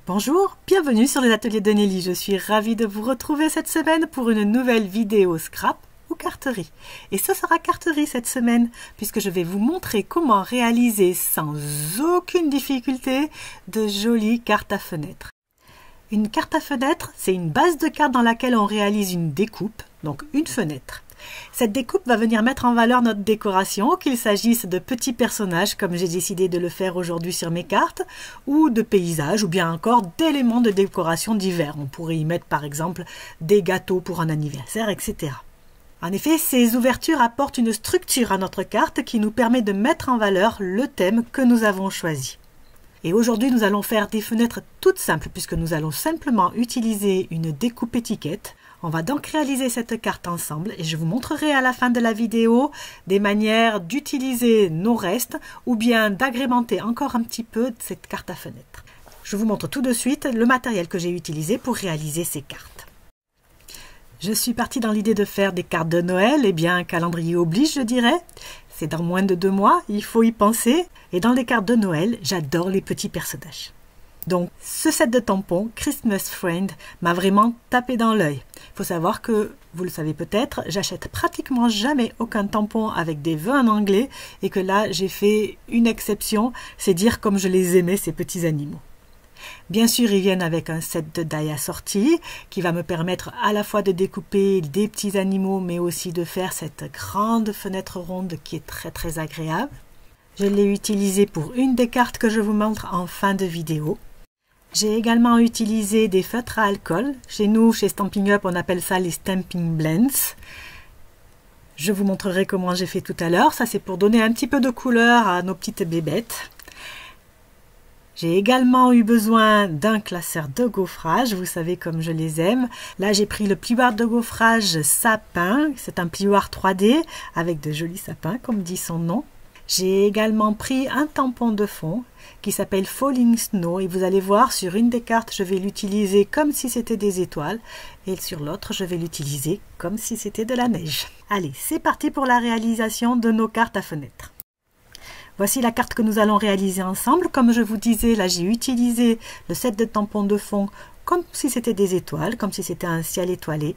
Bonjour, bienvenue sur les ateliers de Nelly. Je suis ravie de vous retrouver cette semaine pour une nouvelle vidéo scrap ou carterie. Et ce sera carterie cette semaine puisque je vais vous montrer comment réaliser sans aucune difficulté de jolies cartes à fenêtre. Une carte à fenêtre, c'est une base de cartes dans laquelle on réalise une découpe, donc une fenêtre. Cette découpe va venir mettre en valeur notre décoration, qu'il s'agisse de petits personnages, comme j'ai décidé de le faire aujourd'hui sur mes cartes, ou de paysages, ou bien encore d'éléments de décoration divers. On pourrait y mettre par exemple des gâteaux pour un anniversaire, etc. En effet, ces ouvertures apportent une structure à notre carte qui nous permet de mettre en valeur le thème que nous avons choisi. Et aujourd'hui, nous allons faire des fenêtres toutes simples, puisque nous allons simplement utiliser une découpe étiquette. On va donc réaliser cette carte ensemble et je vous montrerai à la fin de la vidéo des manières d'utiliser nos restes ou bien d'agrémenter encore un petit peu cette carte à fenêtre. Je vous montre tout de suite le matériel que j'ai utilisé pour réaliser ces cartes. Je suis partie dans l'idée de faire des cartes de Noël, et bien un calendrier oblige je dirais. C'est dans moins de 2 mois, il faut y penser. Et dans les cartes de Noël, j'adore les petits personnages. Donc, ce set de tampons, Christmas Friend, m'a vraiment tapé dans l'œil. Il faut savoir que, vous le savez peut-être, j'achète pratiquement jamais aucun tampon avec des vœux en anglais et que là, j'ai fait une exception, c'est dire comme je les aimais, ces petits animaux. Bien sûr, ils viennent avec un set de die assorti qui va me permettre à la fois de découper des petits animaux, mais aussi de faire cette grande fenêtre ronde qui est très très agréable. Je l'ai utilisé pour une des cartes que je vous montre en fin de vidéo. J'ai également utilisé des feutres à alcool. Chez nous, chez Stampin' Up, on appelle ça les Stampin' Blends. Je vous montrerai comment j'ai fait tout à l'heure. Ça, c'est pour donner un petit peu de couleur à nos petites bébêtes. J'ai également eu besoin d'un classeur de gaufrage. Vous savez comme je les aime. Là, j'ai pris le plioir de gaufrage sapin. C'est un plioir 3D avec de jolis sapins, comme dit son nom. J'ai également pris un tampon de fond qui s'appelle Falling Snow et vous allez voir sur une des cartes je vais l'utiliser comme si c'était des étoiles et sur l'autre je vais l'utiliser comme si c'était de la neige. Allez, c'est parti pour la réalisation de nos cartes à fenêtre. Voici la carte que nous allons réaliser ensemble. Comme je vous disais, là j'ai utilisé le set de tampons de fond comme si c'était des étoiles, comme si c'était un ciel étoilé.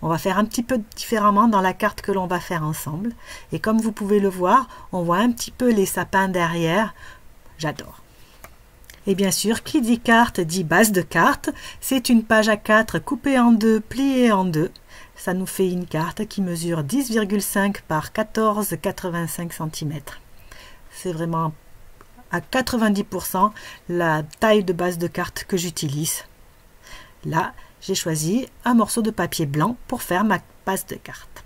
On va faire un petit peu différemment dans la carte que l'on va faire ensemble. Et comme vous pouvez le voir, on voit un petit peu les sapins derrière. J'adore. Et bien sûr, qui dit carte dit base de carte. C'est une page A4 coupée en deux, pliée en deux. Ça nous fait une carte qui mesure 10,5 par 14,85 cm. C'est vraiment à 90% la taille de base de carte que j'utilise. Là, j'ai choisi un morceau de papier blanc pour faire ma base de carte.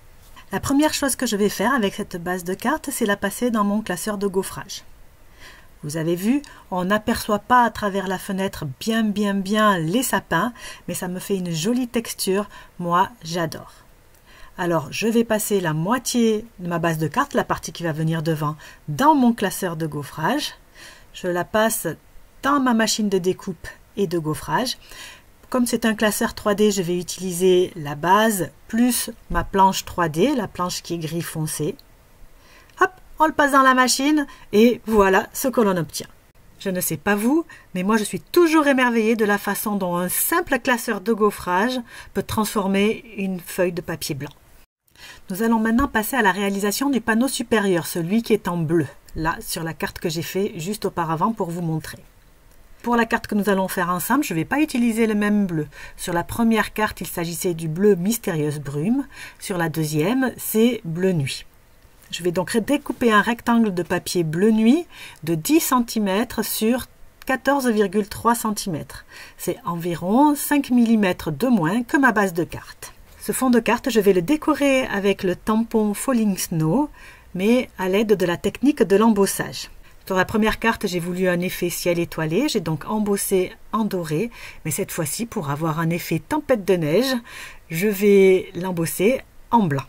La première chose que je vais faire avec cette base de carte, c'est la passer dans mon classeur de gaufrage. Vous avez vu, on n'aperçoit pas à travers la fenêtre bien les sapins, mais ça me fait une jolie texture. Moi, j'adore. Alors, je vais passer la moitié de ma base de carte, la partie qui va venir devant, dans mon classeur de gaufrage. Je la passe dans ma machine de découpe et de gaufrage. Comme c'est un classeur 3D, je vais utiliser la base plus ma planche 3D, la planche qui est gris foncé. Hop, on le passe dans la machine et voilà ce que l'on obtient. Je ne sais pas vous, mais moi je suis toujours émerveillée de la façon dont un simple classeur de gaufrage peut transformer une feuille de papier blanc. Nous allons maintenant passer à la réalisation du panneau supérieur, celui qui est en bleu, là sur la carte que j'ai fait juste auparavant pour vous montrer. Pour la carte que nous allons faire ensemble, je ne vais pas utiliser le même bleu. Sur la première carte, il s'agissait du bleu mystérieuse brume. Sur la deuxième, c'est bleu nuit. Je vais donc découper un rectangle de papier bleu nuit de 10 cm sur 14,3 cm. C'est environ 5 mm de moins que ma base de carte. Ce fond de carte, je vais le décorer avec le tampon Falling Snow, mais à l'aide de la technique de l'embossage. Sur la première carte, j'ai voulu un effet ciel étoilé, j'ai donc embossé en doré, mais cette fois-ci, pour avoir un effet tempête de neige, je vais l'embosser en blanc.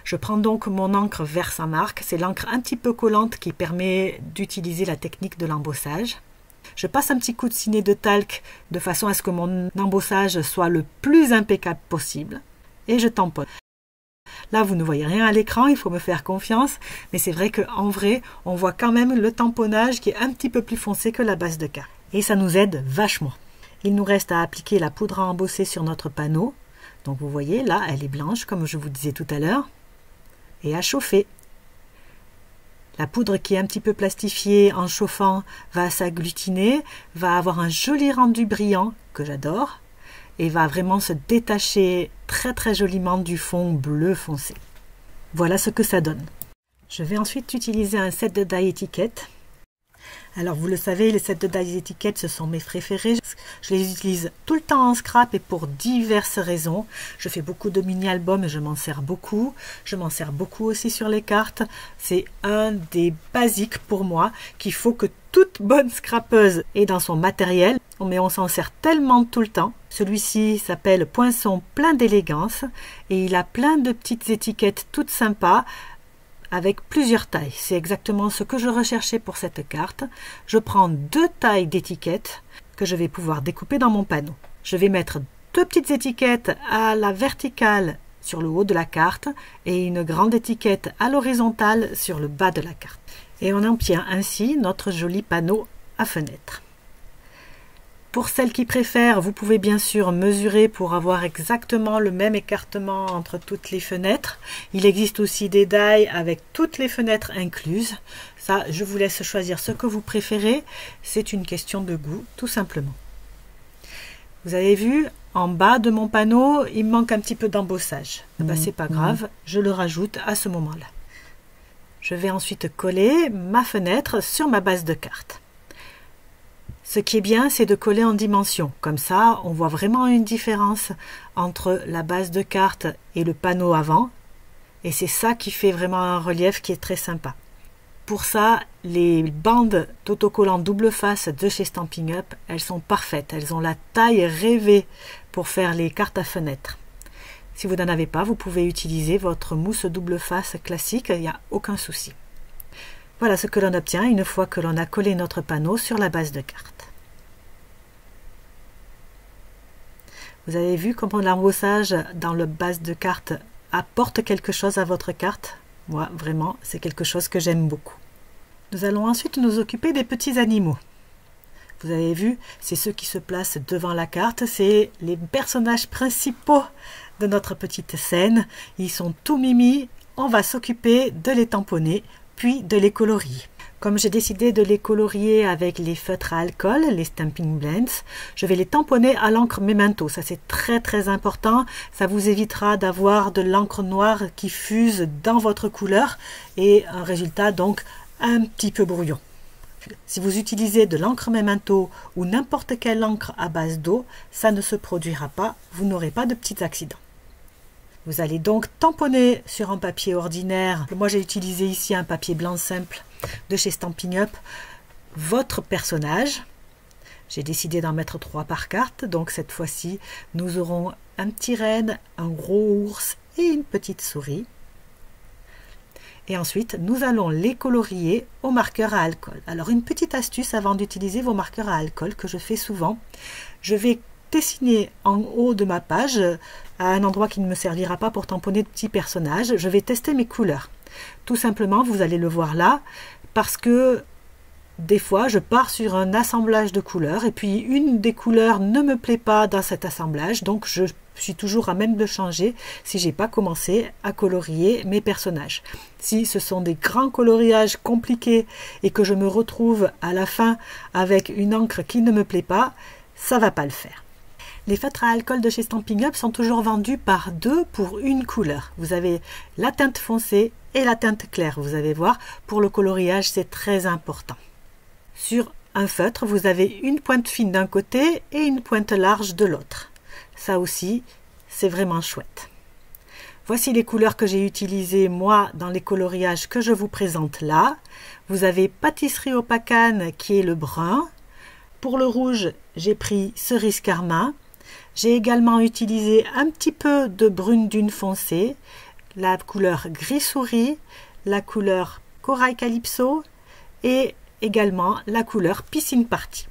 Je prends donc mon encre Versamark, c'est l'encre un petit peu collante qui permet d'utiliser la technique de l'embossage. Je passe un petit coup de cinet de talc de façon à ce que mon embossage soit le plus impeccable possible et je tamponne. Là, vous ne voyez rien à l'écran, il faut me faire confiance, mais c'est vrai qu'en vrai, on voit quand même le tamponnage qui est un petit peu plus foncé que la base de carte. Et ça nous aide vachement. Il nous reste à appliquer la poudre à embosser sur notre panneau. Donc vous voyez, là, elle est blanche, comme je vous disais tout à l'heure, et à chauffer. La poudre qui est un petit peu plastifiée en chauffant va s'agglutiner, va avoir un joli rendu brillant, que j'adore, et va vraiment se détacher très très joliment du fond bleu foncé. Voilà ce que ça donne. Je vais ensuite utiliser un set de die étiquettes. Alors vous le savez, les sets de die étiquettes, ce sont mes préférés. Je les utilise tout le temps en scrap et pour diverses raisons. Je fais beaucoup de mini-albums et je m'en sers beaucoup. Je m'en sers beaucoup aussi sur les cartes. C'est un des basiques pour moi qu'il faut que toute bonne scrappeuse ait dans son matériel. Mais on s'en sert tellement tout le temps. Celui-ci s'appelle Poinçon plein d'élégance et il a plein de petites étiquettes toutes sympas avec plusieurs tailles. C'est exactement ce que je recherchais pour cette carte. Je prends 2 tailles d'étiquettes que je vais pouvoir découper dans mon panneau. Je vais mettre 2 petites étiquettes à la verticale sur le haut de la carte et une grande étiquette à l'horizontale sur le bas de la carte. Et on obtient ainsi notre joli panneau à fenêtre. Pour celles qui préfèrent, vous pouvez bien sûr mesurer pour avoir exactement le même écartement entre toutes les fenêtres. Il existe aussi des die avec toutes les fenêtres incluses. Ça, je vous laisse choisir ce que vous préférez. C'est une question de goût, tout simplement. Vous avez vu, en bas de mon panneau, il me manque un petit peu d'embossage. Ben, c'est pas grave, je le rajoute à ce moment-là. Je vais ensuite coller ma fenêtre sur ma base de carte. Ce qui est bien, c'est de coller en dimension. Comme ça, on voit vraiment une différence entre la base de carte et le panneau avant. Et c'est ça qui fait vraiment un relief qui est très sympa. Pour ça, les bandes d'autocollants double face de chez Stampin' Up, elles sont parfaites. Elles ont la taille rêvée pour faire les cartes à fenêtre. Si vous n'en avez pas, vous pouvez utiliser votre mousse double face classique, il n'y a aucun souci. Voilà ce que l'on obtient une fois que l'on a collé notre panneau sur la base de carte. Vous avez vu comment l'embossage dans la base de carte apporte quelque chose à votre carte. Moi, vraiment, c'est quelque chose que j'aime beaucoup. Nous allons ensuite nous occuper des petits animaux. Vous avez vu, c'est ceux qui se placent devant la carte, c'est les personnages principaux de notre petite scène. Ils sont tout mimi, on va s'occuper de les tamponner, puis de les colorier. Comme j'ai décidé de les colorier avec les feutres à alcool, les Stampin' Blends, je vais les tamponner à l'encre Memento. Ça, c'est très très important. Ça vous évitera d'avoir de l'encre noire qui fuse dans votre couleur et un résultat donc un petit peu brouillon. Si vous utilisez de l'encre Memento ou n'importe quelle encre à base d'eau, ça ne se produira pas. Vous n'aurez pas de petits accidents. Vous allez donc tamponner sur un papier ordinaire. Moi, j'ai utilisé ici un papier blanc simple de chez Stampin' Up. Votre personnage. J'ai décidé d'en mettre 3 par carte. Donc, cette fois-ci, nous aurons un petit renne, un gros ours et une petite souris. Et ensuite, nous allons les colorier au marqueur à alcool. Alors, une petite astuce avant d'utiliser vos marqueurs à alcool que je fais souvent. Je vais dessiner en haut de ma page à un endroit qui ne me servira pas pour tamponner de petits personnages. Je vais tester mes couleurs. Tout simplement, vous allez le voir là, parce que des fois, je pars sur un assemblage de couleurs et puis une des couleurs ne me plaît pas dans cet assemblage, donc je suis toujours à même de changer si j'ai pas commencé à colorier mes personnages. Si ce sont des grands coloriages compliqués et que je me retrouve à la fin avec une encre qui ne me plaît pas, ça va pas le faire. Les feutres à alcool de chez Stampin' Up sont toujours vendus par 2 pour une couleur. Vous avez la teinte foncée et la teinte claire. Vous allez voir, pour le coloriage, c'est très important. Sur un feutre, vous avez une pointe fine d'un côté et une pointe large de l'autre. Ça aussi, c'est vraiment chouette. Voici les couleurs que j'ai utilisées, moi, dans les coloriages que je vous présente là. Vous avez Pâtisserie au Pacane, qui est le brun. Pour le rouge, j'ai pris Cerise Carmin. J'ai également utilisé un petit peu de brune dune foncée, la couleur gris souris, la couleur corail calypso et également la couleur piscine party.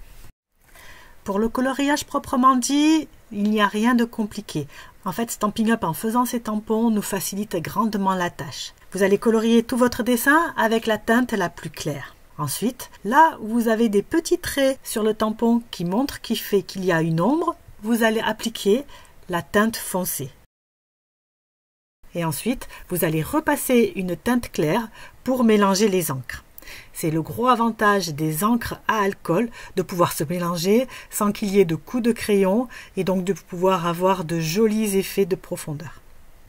Pour le coloriage proprement dit, il n'y a rien de compliqué. En fait, Stampin' Up, en faisant ces tampons, nous facilite grandement la tâche. Vous allez colorier tout votre dessin avec la teinte la plus claire. Ensuite, là où vous avez des petits traits sur le tampon qui montrent qu'il y a une ombre, vous allez appliquer la teinte foncée. Et ensuite, vous allez repasser une teinte claire pour mélanger les encres. C'est le gros avantage des encres à alcool de pouvoir se mélanger sans qu'il y ait de coups de crayon et donc de pouvoir avoir de jolis effets de profondeur.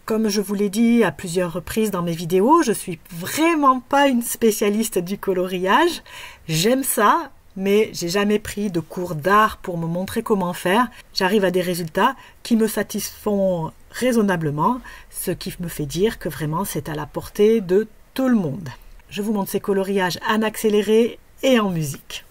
Comme je vous l'ai dit à plusieurs reprises dans mes vidéos, je suis vraiment pas une spécialiste du coloriage. J'aime ça, mais j'ai jamais pris de cours d'art pour me montrer comment faire. J'arrive à des résultats qui me satisfont raisonnablement, ce qui me fait dire que vraiment c'est à la portée de tout le monde. Je vous montre ces coloriages en accéléré et en musique.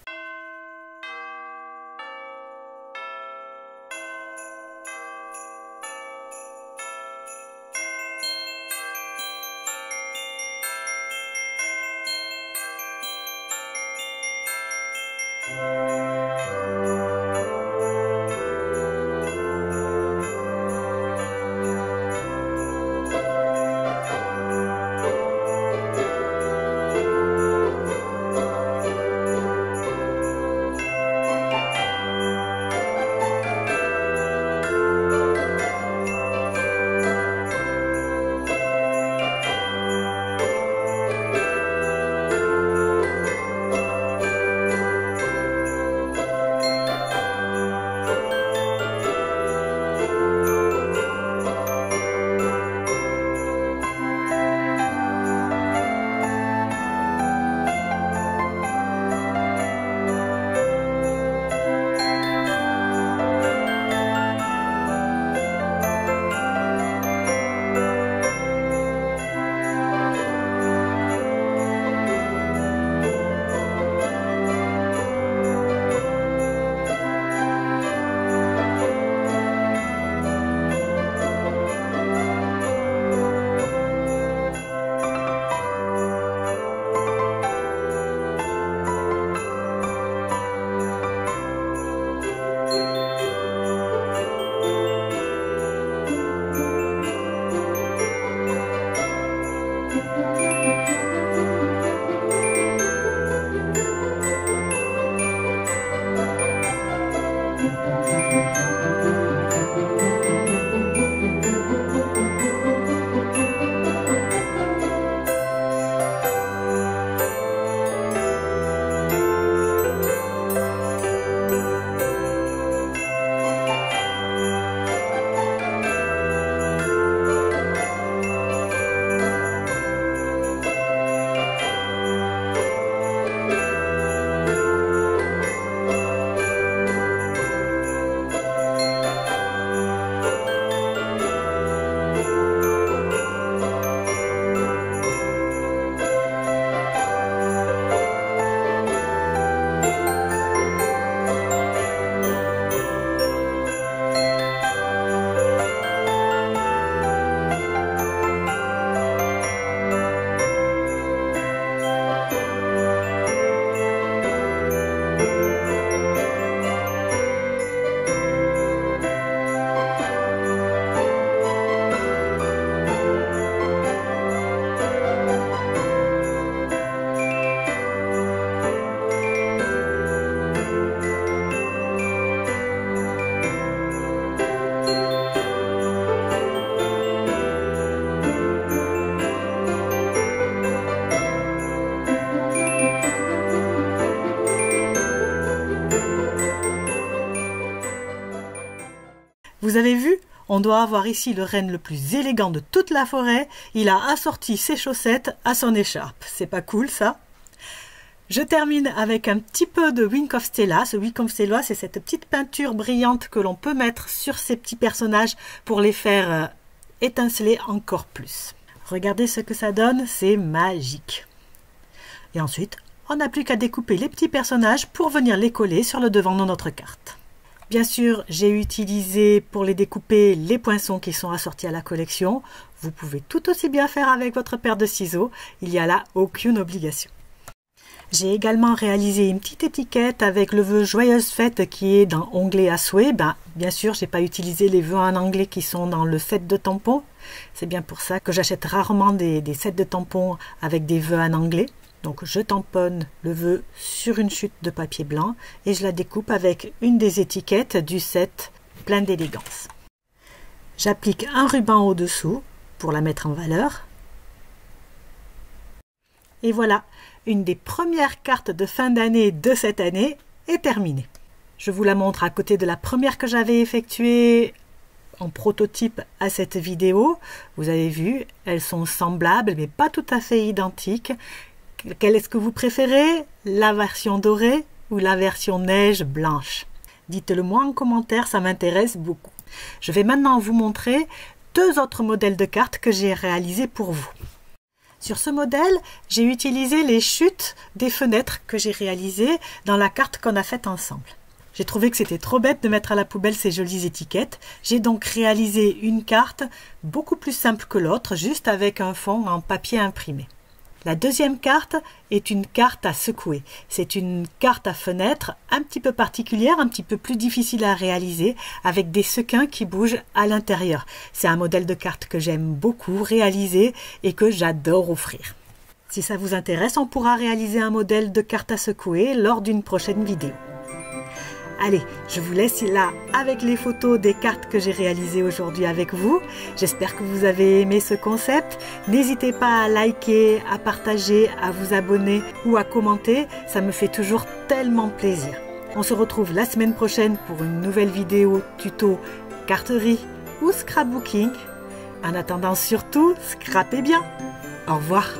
Vous avez vu? On doit avoir ici le renne le plus élégant de toute la forêt. Il a assorti ses chaussettes à son écharpe. C'est pas cool ça? Je termine avec un petit peu de Wink of Stella. Ce Wink of Stella, c'est cette petite peinture brillante que l'on peut mettre sur ces petits personnages pour les faire étinceler encore plus. Regardez ce que ça donne, c'est magique. Et ensuite, on n'a plus qu'à découper les petits personnages pour venir les coller sur le devant de notre carte. Bien sûr, j'ai utilisé pour les découper les poinçons qui sont assortis à la collection. Vous pouvez tout aussi bien faire avec votre paire de ciseaux, il n'y a là aucune obligation. J'ai également réalisé une petite étiquette avec le vœu Joyeuse Fête qui est dans Onglet à souhait. Bien sûr, je n'ai pas utilisé les vœux en anglais qui sont dans le set de tampons. C'est bien pour ça que j'achète rarement des sets de tampons avec des vœux en anglais. Donc je tamponne le vœu sur une chute de papier blanc et je la découpe avec une des étiquettes du set Plein d'élégance. J'applique un ruban au-dessous pour la mettre en valeur. Et voilà, une des premières cartes de fin d'année de cette année est terminée. Je vous la montre à côté de la première que j'avais effectuée en prototype à cette vidéo. Vous avez vu, elles sont semblables mais pas tout à fait identiques. Quelle est-ce que vous préférez? La version dorée ou la version neige blanche? Dites-le moi en commentaire, ça m'intéresse beaucoup. Je vais maintenant vous montrer deux autres modèles de cartes que j'ai réalisés pour vous. Sur ce modèle, j'ai utilisé les chutes des fenêtres que j'ai réalisées dans la carte qu'on a faite ensemble. J'ai trouvé que c'était trop bête de mettre à la poubelle ces jolies étiquettes. J'ai donc réalisé une carte beaucoup plus simple que l'autre, juste avec un fond en papier imprimé. La deuxième carte est une carte à secouer. C'est une carte à fenêtre un petit peu particulière, un petit peu plus difficile à réaliser, avec des sequins qui bougent à l'intérieur. C'est un modèle de carte que j'aime beaucoup réaliser et que j'adore offrir. Si ça vous intéresse, on pourra réaliser un modèle de carte à secouer lors d'une prochaine vidéo. Allez, je vous laisse là avec les photos des cartes que j'ai réalisées aujourd'hui avec vous. J'espère que vous avez aimé ce concept. N'hésitez pas à liker, à partager, à vous abonner ou à commenter. Ça me fait toujours tellement plaisir. On se retrouve la semaine prochaine pour une nouvelle vidéo tuto carterie ou scrapbooking. En attendant surtout, scrapez bien. Au revoir.